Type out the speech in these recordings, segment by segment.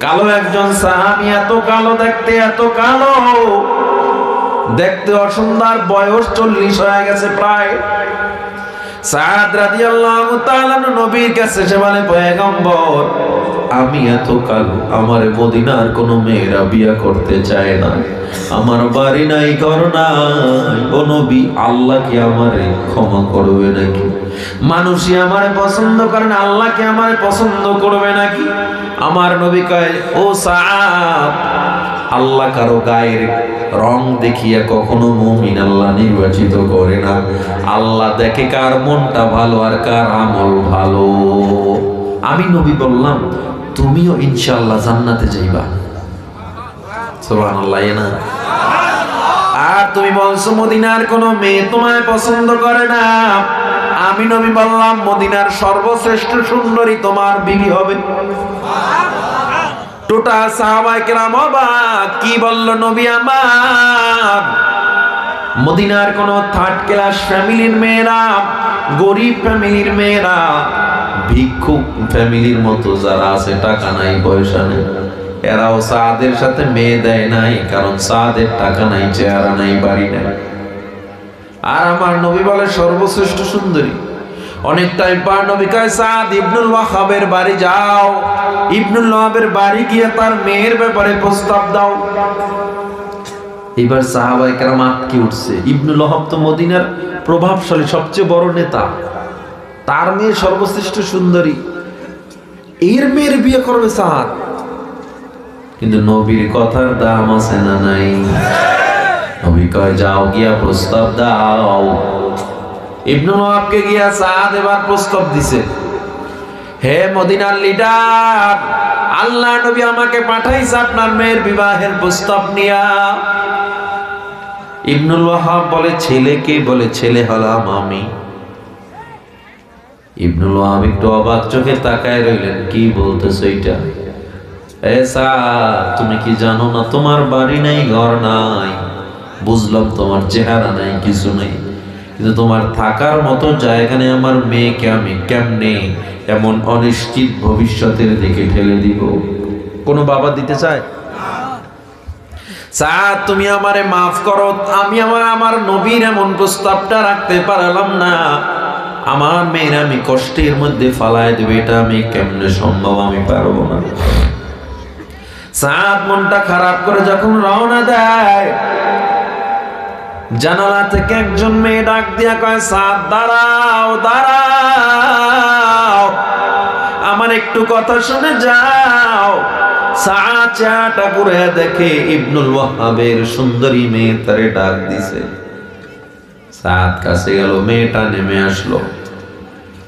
কালো একজন সাহাবী, এত কালো দেখতে, এত কালো দেখতে, অসুন্দর, বয়স 40 হয়ে গেছে প্রায়। সাদ রাদিয়াল্লাহু তাআলা নবীর কাছে সে বলে, পয়গম্বর, আমি এত কালো, আমার মদিনার কোনো মেয়েরা বিয়ে করতে চায় না, আমার বাড়ি নাই, ঘর নাই, ও নবী, আল্লাহ কি আমারে ক্ষমা করবে নাকি? মানুষই আমারে পছন্দ করে না, আল্লাহ কি আমারে পছন্দ করবে নাকি? আমার নবী কয়, ও সাদ, আল্লাহ কারো গায়ের রং দেখিয়া কখনো মুমিন আল্লাহ নির্বাচিত করে না। আল্লাহ দেখে কার মনটা ভালো আর কার আমল ভালো। আমি নবী বললাম, তুমিও ইনশাআল্লাহ জান্নাতে যাইবা। সুবহানাল্লাহ না? আর তুমি বলছো মদিনার কোন মেয়ে তোমায় পছন্দ করে না। আমি নবী বললাম, মদিনার সর্বশ্রেষ্ঠ সুন্দরী তোমার বিবি হবে। টোটাল সাহাবায়ে কেরাম অবাক, কি বললো নবী আমার? মদিনার কোন থার্ড ক্লাস ফ্যামিলির মেয়েরা, গরিব ফ্যামিলির মেয়েরা, ভিক্ষুক ফ্যামিলির মতো যারা আছে, টাকা নাই, পয়সা নেই, এরাও সাদের সাথে মেয়ে দেয় নাই, কারণ সাদের টাকা নাই, চেহারা নাই, বাড়ি নাই। আর আমার নবী বলে সর্বশ্রেষ্ঠ সুন্দরী। অনেকটাই পার নবী কয়, সাদ ইবনুল ওয়াহাবের বাড়ি যাও, ইবনুল ওয়াহাবের বাড়ি গিয়ে তার মেয়ের ব্যাপারে প্রস্তাব দাও। এবার সাহাবায়ে কেরাম আটকে উঠছে। ইবনুল ওয়াহাব তো মদিনার প্রভাবশালী সবচেয়ে বড় নেতা, তার মেয়ে সর্বশ্রেষ্ঠ সুন্দরী, এর মেয়ের বিয়ে করবে সাদ। কিন্তু নবীর কথার দাম আছে না নাই? নবী কয়, যাও গিয়া প্রস্তাব দাও। ইবনুল ওয়াহাবকে গিয়া সাদ এবার প্রস্তাব দিছে, হে মদিনার লিডার, আল্লাহ নবী আমাকে পাঠাইছে আপনার মেয়ের বিবাহের প্রস্তাব নিয়া। ইবনুল ওয়াহাব বলে, ছেলেকে? বলে, ছেলে হলাম আমি। ইবনুল ওয়াহাব একটু অবাক চোখে তাকায় রইলেন, কি বলতেছো এটা? এ সাদ, তুমি কি জানো না তোমার বাড়ি নাই, ঘর নাই, বুঝলাম তোমার চেহারা নাই, কিছু নেই, কিন্তু তোমার থাকার মতো জায়গা নেই। আমার মেয়েকে আমি কেমনে এমন অনিশ্চিত ভবিষ্যতের দিকে ঠেলে দিব? কোন বাবা দিতে চায়? সাদ, তুমি আমারে মাফ করো, আমি আমার নবীর এমন প্রস্তাবটা রাখতে পারলাম না। আমার মেয়ের আমি কষ্টের মধ্যে ফালায় দেবে, এটা আমি কেমনে সম্ভব, আমি পারবো না। সাদ মনটা খারাপ করে যখন রওনা দেয়, জানালা থেকে একজন মেয়ে ডাক দিয়া কয়, সাদ দাঁড়াও, দাঁড়াও, আমার একটু কথা শুনে যাও। সাদ চেহারাটা ঘুরে দেখে ইবনুল ওয়াহাবের সুন্দরী মেয়ে তারে ডাক দিছে। সাদ কাছে গেল, মেয়েটা নেমে আসলো,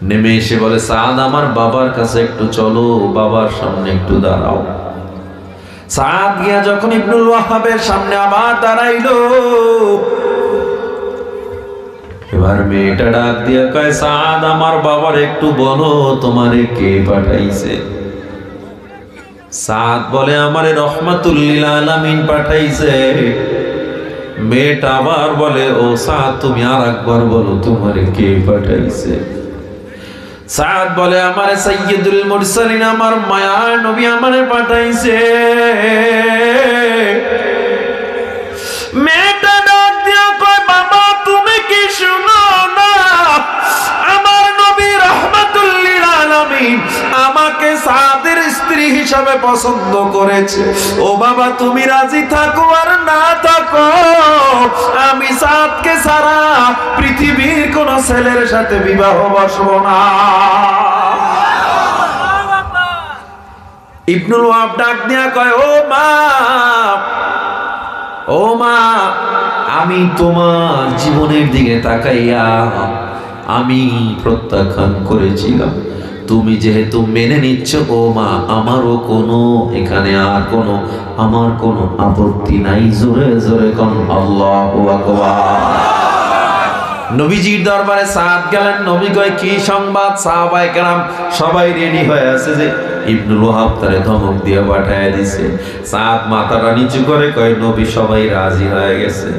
নেমে এসে বলে, সাদ আমার বাবার কাছে একটু চলো, বাবার সামনে একটু দাঁড়াও। সাদ গিয়া যখন ইবনুল ওয়াহাবের সামনে আবার দাঁড়াইলো, এবার মেয়েটা ডাক দিয়া কয়, সাদ আমার বাবার একটু বলো, তোমারে কে পাঠাইছে? সাদ বলে, আমারে রহমাতুল লিল আলামিন পাঠাইছে। মেয়েটা আবার বলে, ও সাদ, তুমি আর একবার বলো, তোমারে কে পাঠাইছে? সাদ বলে, আমারে সাইয়্যিদুল মুরসালিন, আমার মায়ার নবী আমারে পাঠাইছে। মেয়েটা ডাক দিয়া কয়, বাবা তুমি কি শুনো না, আমার নবী রাহমাতুল লিল আলামিন আমাকে সাদের স্ত্রী হিসাবে পছন্দ করেছে। ও বাবা, তুমি রাজি থাকো আর না থাকো, আমি সাদকে ছাড়া পৃথিবীর কোন ছেলের সাথে বিবাহ বসবো না। ইবনুল ওয়াহাব ডাক দিয়া কয়, ও মা, ও মা, আমি তোমার জীবনের দিকে তাকাইয়া আমি প্রত্যাখ্যান করেছিলাম, তুমি যেহেতু মেনে নিচ্ছ, ও মা, আমারও কোনো এখানে আর কোনো আমার কোনো আপত্তি নাই। জোরে জোরে কোন আল্লাহু আকবার। নবীজির দরবারে সাদ গেলেন। নবী কয়, কি সংবাদ? সাহাবায়ে কেরাম সবাই রেডি হয়ে আছে যে ইবনুল ওয়াহাব তারে ধমক দিয়ে পাঠায় দিছে। সাদ মাথাটা নিচু করে কয়, নবী সবাই রাজি হয়ে গেছে।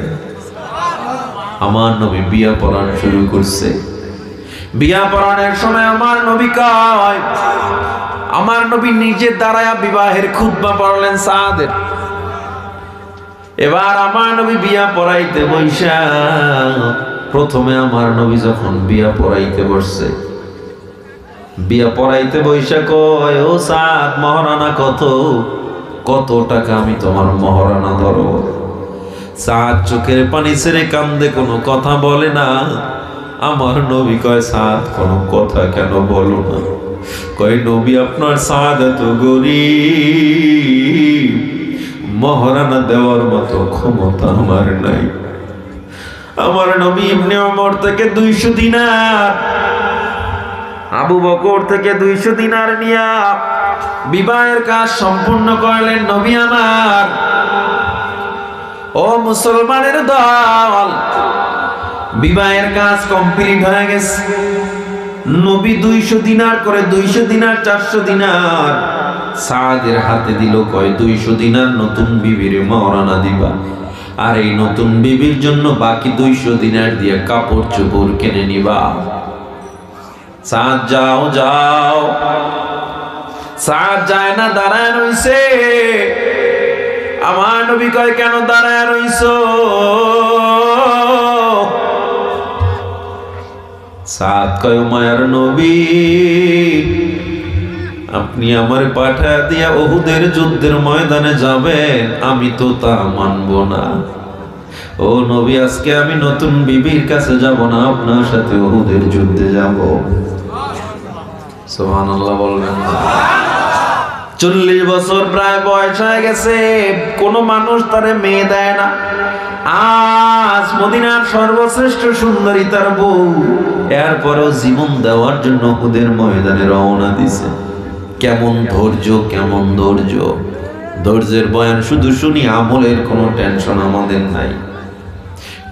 আমার নবী বিয়া পড়ানো শুরু করছে। বিয়া পড়ানোর সময় আমার নবী কয়, আমার নবী নিজে দাঁড়ায়া বিবাহের খুতবা পড়লেন সাদের। এবার আমার নবী বিয়া পড়াইতে বইসা, প্রথমে আমার নবী যখন বিয়া পড়াইতে বসছে, বিয়া পড়াইতে বইসা কয়, ও সাদ, মহারানা কত? কত টাকা আমি তোমার মহারানা ধরো? সাদ চোখের পানি ছেড়ে কান্দে, কোনো কথা বলে না। আমার নবী কয়, সাদ কোনো কথা কেন বলো না? কয়, নবী আপনার সাদ এত গরিব, মহারানা দেওয়ার মতো ক্ষমতা আমার নাই। আমার নবী ইবনে ওমর থেকে 200 দিনার, আবু বকর থেকে 200 দিনার নিয়া বিবাহের কাজ সম্পূর্ণ করলেন নবী আমার। ও মুসলমানের দল, বিবাহের কাজ কমপ্লিট হয়ে গেছে। নবী 200 দিনার করে, 200 দিনার 400 দিনার সাদের হাতে দিল। কয়, 200 দিনার নতুন বিবির মহারানা দিবা, আর এই নতুন বিবির জন্য বাকি 200 দিনার দিয়ে কাপড় চোপড় কিনে নিবা। সাদ যাও যাও। সাদ যায় না, দাঁড়ায় রইছে। আমার নবী কয়, কেন দাঁড়ায় রইছো? সাদ কয়, মায়ার নবী, আপনি আমার পাঠায় দিয়া উহুদের যুদ্ধের ময়দানে যাবেন, আমি তো তা মানব না। ও নবী, আজকে আমি নতুন বিবির কাছে যাব না, আপনার সাথে উহুদের যুদ্ধে যাব। সুবহানাল্লাহ বলবেন। 40 বছর প্রায় বয়স হয়ে গেছে, কোন মানুষ তারে মেয়ে দেয় না। আজ মদিনার সর্বশ্রেষ্ঠ সুন্দরী তার বউ, এরপরেও জীবন দেওয়ার জন্য উহুদের ময়দানে রওনা দিছে। কেমন ধৈর্য, কেমন ধৈর্য! ধৈর্যের বয়ান শুধু শুনি, আমলের কোনো টেনশন আমাদের নাই।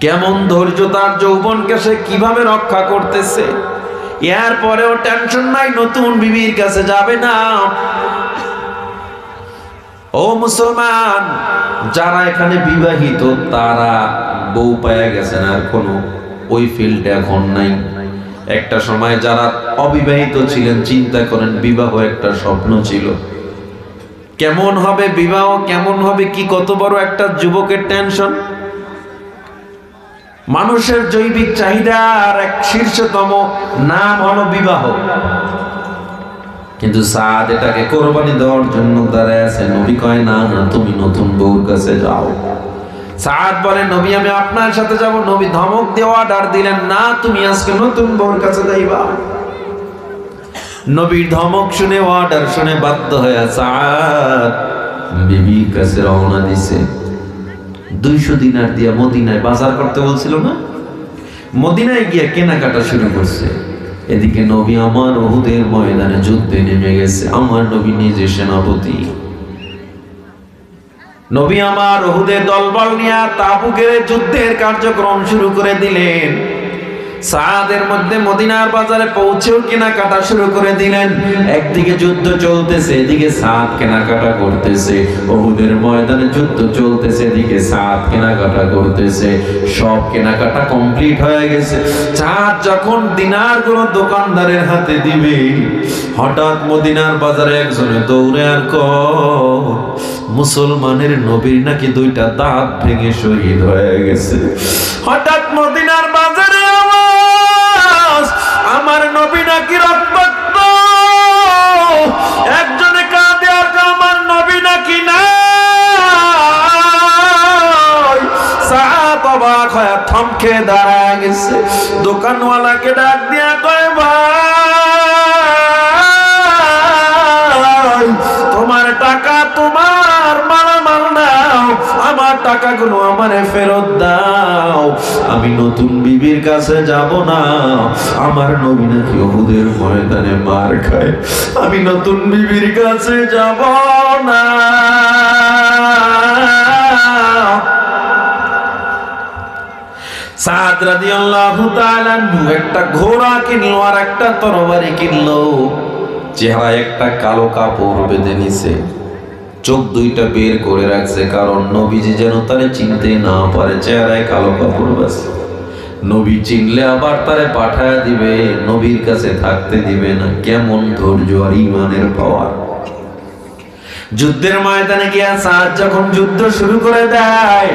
কেমন ধৈর্য! তার যৌবনকে সে কিভাবে রক্ষা করতেছে, এরপরেও টেনশন নাই, নতুন বিবির কাছে যাবে না। ও মুসলমান, যারা এখানে বিবাহিত তারা বউ পায়া গেছেন, আর কোনো ওই ফিল্ডে এখন নাই। একটা সময় যারা অবিবাহিত ছিলেন, চিন্তা করেন, বিবাহ একটা স্বপ্ন ছিল। কেমন হবে বিবাহ, কেমন হবে কি, কত বড় একটা যুবকের টেনশন। মানুষের জৈবিক চাহিদার এক শীর্ষতম নাম হলো বিবাহ। কিন্তু সাদ এটাকে কোরবানি দেওয়ার জন্য দাঁড়ায় আছে। নবী কয়, না না, তুমি নতুন বউর কাছে যাও। সাদ বলে, নবী আমি আপনার সাথে যাব। নবী ধমক দিয়ে অর্ডার দিলেন, না, তুমি আজকে নতুন বউর কাছে যাইবা। নবীর ধমক শুনে, অর্ডার শুনে বাধ্য হয়ে সাদ বিবির কাছে রওনা দিছে। 200 দিনার দিয়া মদিনায় বাজার করতে বলছিল না, মদিনায় গিয়ে কেনাকাটা শুরু করছে। এদিকে নবী আমার উহুদের ময়দানে যুদ্ধে নেমে গেছে। আমার নবী নিজে সেনাপতি। নবী আমার উহুদের দলবল নিয়ে তাবুকের যুদ্ধের কার্যক্রম শুরু করে দিলেন। সাদের মধ্যে মদিনার বাজারে পৌঁছেও কেনাকাটা শুরু করে দিলেন। একদিকে যুদ্ধ চলতেছে, এদিকে সাদ কেনাকাটা করতেছে। উহুদের ময়দানে যুদ্ধ চলতেছে, এদিকে সাদ কেনাকাটা করতেছে। সব কেনাকাটা কমপ্লিট হয়ে গেছে। সাদ যখন দিনারগুলো দোকানদারের হাতে দিবে, হঠাৎ মদিনার বাজারে একজনে দৌড়ে আর কয়, মুসলমানের নবীর নাকি 2টা দাঁত ভেঙে শহীদ হয়ে গেছে। হঠাৎ মদিনার বাজারে আমার নবী নাকি রক্তাক্ত। একজনে কাঁদে আর আমার নবী নাকি নাই। সাদ অবাক হয়ে থমকে দাঁড়ায় গেছে। দোকানওয়ালাকে ডাক দিয়া কয়, ভাই, তোমার টাকা তোমার, মালামাল নাও, আমার টাকাগুলো আমারে ফেরত দাও। আমি নতুন বিবির কাছে যাব না, আমার নবী নাকি উহুদের ময়দানে মার খায়। আমি নতুন বিবির কাছে যাব না। সাদ রাদিয়াল্লাহু তাআলা একটা ঘোড়া কিনলো আর একটা তরবারি কিনলো। চেহারায় একটা কালো কাপড় বেঁধে নিছে, চোখ 2টা বের করে রাখছে, কারণ নবীজি যেন তারে চিনতে না পারে। চেহারায় কালো কাপড় বাস, নবী চিনলে আবার তারে পাঠায় দিবে, নবীর কাছে থাকতে দিবে না। কেমন ধৈর্য আর ঈমানের পাওয়ার! যুদ্ধের ময়দানে গিয়া সাদ যখন যুদ্ধ শুরু করে দেয়,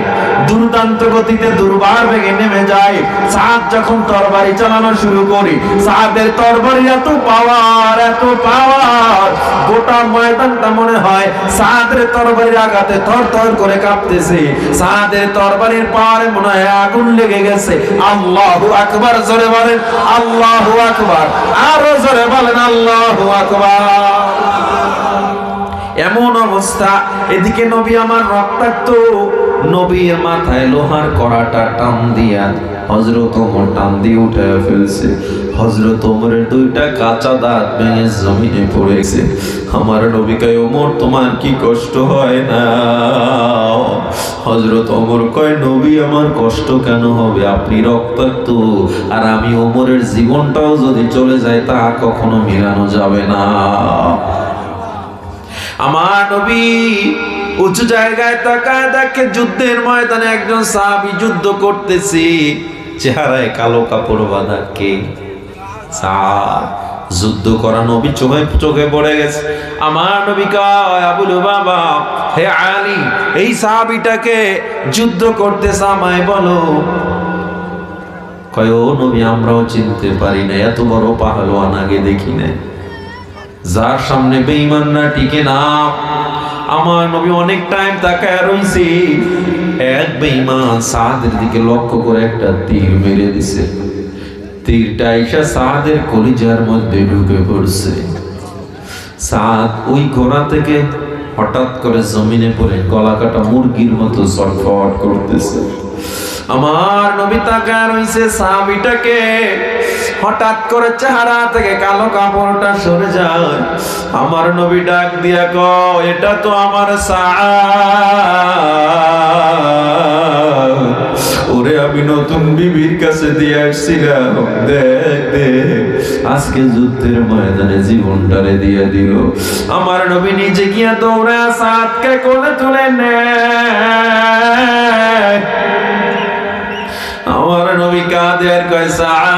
দুর্দান্ত গতিতে দুর্বার বেগে নেমে যায়। সাদ যখন তরবারি চালানো শুরু করে, সাদের তরবারি এত পাওয়ার, এত পাওয়ার, গোটা ময়দানটা মনে হয় সাদের তরবারির আঘাতে থরথর করে কাঁপতেছে। সাদের তরবারির পাওয়ারে মনে হয় আগুন লেগে গেছে। আল্লাহু আকবার, জোরে বলেন আল্লাহু আকবার, আরো জোরে বলেন আল্লাহু আকবার। এমন অবস্থা, এদিকে নবী আমার রক্তাক্ত, নবীর মাথায় লোহার কড়াটা টান দিয়া হযরত ওমর টান দিয়ে উঠায় ফেলছে। হযরত ওমরের দুইটা কাঁচা দাঁত ভেঙে জমিনে পড়েছে। আমার নবী কয়, ওমর তোমার কি কষ্ট হয় না? হযরত ওমর কয়, নবী আমার কষ্ট কেন হবে? আপনি রক্তাক্ত, আর আমি ওমরের জীবনটাও যদি চলে যায় তা কখনো মেলানো যাবে না। আমার নবী উঁচু জায়গায় তাকায় দেখে যুদ্ধের ময়দানে একজন সাহাবী যুদ্ধ করতেছে, চেহারায় কালো কাপড় বাঁধা। কে? সাদ। যুদ্ধ করা নবী চোখে পড়ে গেছে। আমার নবী কয়, আবু লুবাবা, হে আলী, এই সাহাবীটাকে যুদ্ধ করতেছে, আমায় বলো। কয়, ও নবী, আমরাও চিনতে পারি না, এত বড় পাহলওয়ান আগে দেখি না, যার সামনে বেঈমান না টিকে না। আমার নবী অনেক টাইম তাকায় রইছে। এক বেঈমান সাদের দিকে লক্ষ্য করে একটা তীর মেরে দিছে। তীরটা এসে সাদের কলিজার মধ্যে ঢুকে পড়ছে। সাদ ওই ঘোড়া থেকে হঠাৎ করে জমিনে পড়ে গলা কাটা মুরগির মতো ছটফট করতেছে। আমার নবী তাকায় রইছে। সাহাবীটাকে হঠাৎ করে চেহারা থেকে কালো কাপড়টা সরে যায়। আমার নবী ডাক দিয়া কয়, এটা তো আমার সাদ, ওরে আমি নতুন বিবির কাছে দিয়ে আসছিলাম, দেখ দেখ আজকে যুদ্ধের ময়দানে জীবনটারে দিয়ে দিল। আমার নবী নিজে গিয়া দৌড়ে সাদকে কোলে তুলে নেয়। আমার নবী কাঁদে আর কয়, সাদ,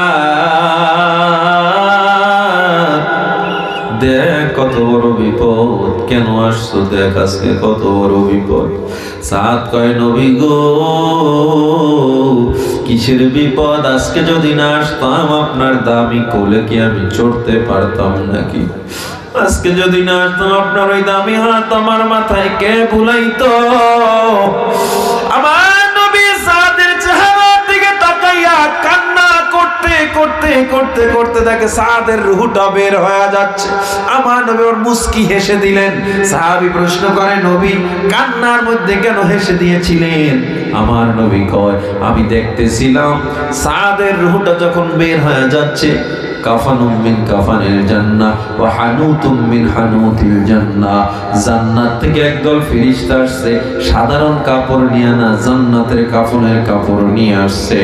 দেখ কত বড় বিপদ, কেন আসছো, দেখ আজকে কত বড় বিপদ। সাদ কয়, নবী গো, কিসের বিপদ? আজকে যদি না আসতাম আপনার দামি কোলে কি আমি চড়তে পারতাম নাকি? আজকে যদি না আসতাম আপনার ওই দামি হাত আমার মাথায় কে বুলাইতো? আমার কান্না করতে করতে করতে করতে দেখে সাদের রূহটা বের হয়ে যাচ্ছে। আমার নবী ওর মুস্কি হেসে দিলেন। সাহাবী প্রশ্ন করে, নবী কান্নার মধ্যে কেন হেসে দিয়েছিলেন? আমার নবী কয়, আমি দেখতেছিলাম সাদের রূহটা যখন বের হয়ে যাচ্ছে, কাফানুম মিন কাফানিল জান্নাহ ওয়া হানুতুম মিন হানুতিল জান্নাহ, জান্নাত থেকে একদল ফেরেশতা আসছে, সাধারণ কাপড় নিয়ে না, জান্নাতের কাফনের কাপড় নিয়ে আসছে,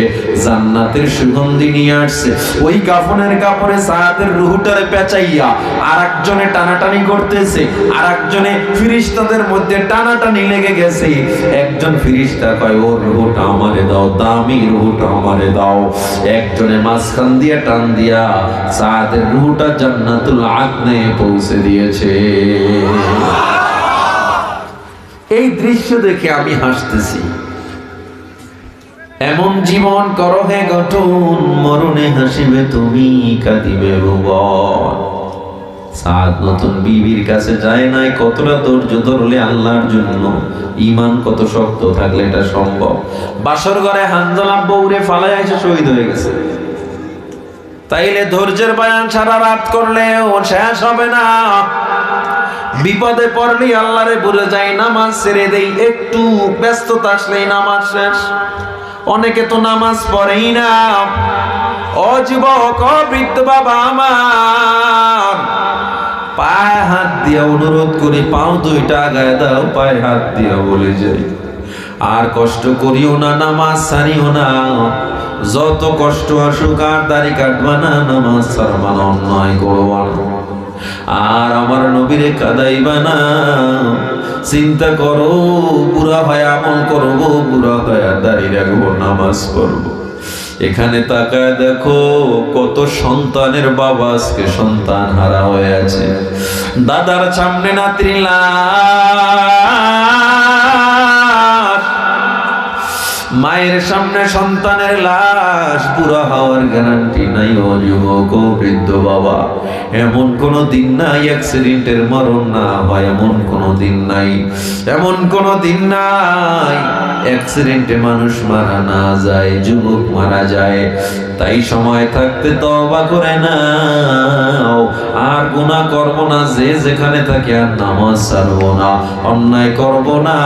জান্নাতের সুগন্ধি নিয়ে আসছে। ওই কাফনের কাপড়ে সাদের রূহটারে পেঁচাইয়া আরেকজনে টানাটানি করতেছে, আরেকজনে ফেরেশতাদের মধ্যে টানাটানি লেগে গেছে। একজন ফেরেশতা কয়, ওর রূহটা আমারে দাও, দামি রূহটা আমারে দাও। একজনে মাঝখান দিয়ে টান দিয়া সাদের রূহটা জান্নাতুল আদনে পৌঁছে দিয়েছে। এই দৃশ্য দেখে আমি হাসতেছি। এমন জীবন করো হে গঠন, মরণে হাসিবে তুমি, কাঁদিবে ভুবন। সাদ নতুন বিবির কাছে যায় নাই। কতটা ধৈর্য ধরলে আল্লাহর জন্য, ঈমান কত শক্ত থাকলে এটা সম্ভব। বাসর ঘরে হানজালা বউরে ফালায় এসে শহীদ হয়ে গেছে। তাইলে ধৈর্যের বয়ান সারা রাত করলেও শেষ হবে না। বিপদে পড়লেই আল্লাহরে ভুলে যাই, নামাজ ছেড়ে দেই, একটু ব্যস্ততা আসলেই নামাজ শেষ। অনেকে তো নামাজ পড়েই না। ও যুবক, ও বৃদ্ধ বাবা আমার, পায়ে হাত দিয়া অনুরোধ করি, পাও দুইটা গায়ে দাও, পায়ে হাত দিয়া বলে যাই, আর কষ্ট করিও না, নামাজ ছাড়িও না। যত কষ্ট আসুক আর দাড়ি কাটবা না, নামাজ ছাড়বা না, অন্যায় করবা না, আর আমার নবীরে কাঁদাইবা না। চিন্তা করো, বুড়া হয় আমল করবো, বুড়া হয় দাড়ি রাখবো, নামাজ পড়বো। এখানে তাকায় দেখো কত সন্তানের বাবা আজকে সন্তান হারা হয়ে আছে। দাদার সামনে নাতির লাশ, মায়ের সামনে সন্তানের লাশ, পুরা হওয়ার গ্যারান্টি নাই। ও যুবক ও বৃদ্ধ বাবা, এমন কোনো দিন নাই অ্যাক্সিডেন্টের মরণ না হয়, এমন কোনো দিন নাই, এমন কোনো দিন নাই অ্যাক্সিডেন্টে মানুষ মারা না যায়, যুবক মারা যায়। তাই সময় থাকতে তওবা করে নাও, আর গুনাহ করব না, যে যেখানে থাকে আর নামাজ ছাড়বো না, অন্যায় করব না।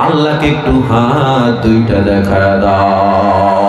আল্লাহকে একটু হাত দুইটা দেখায় দাও।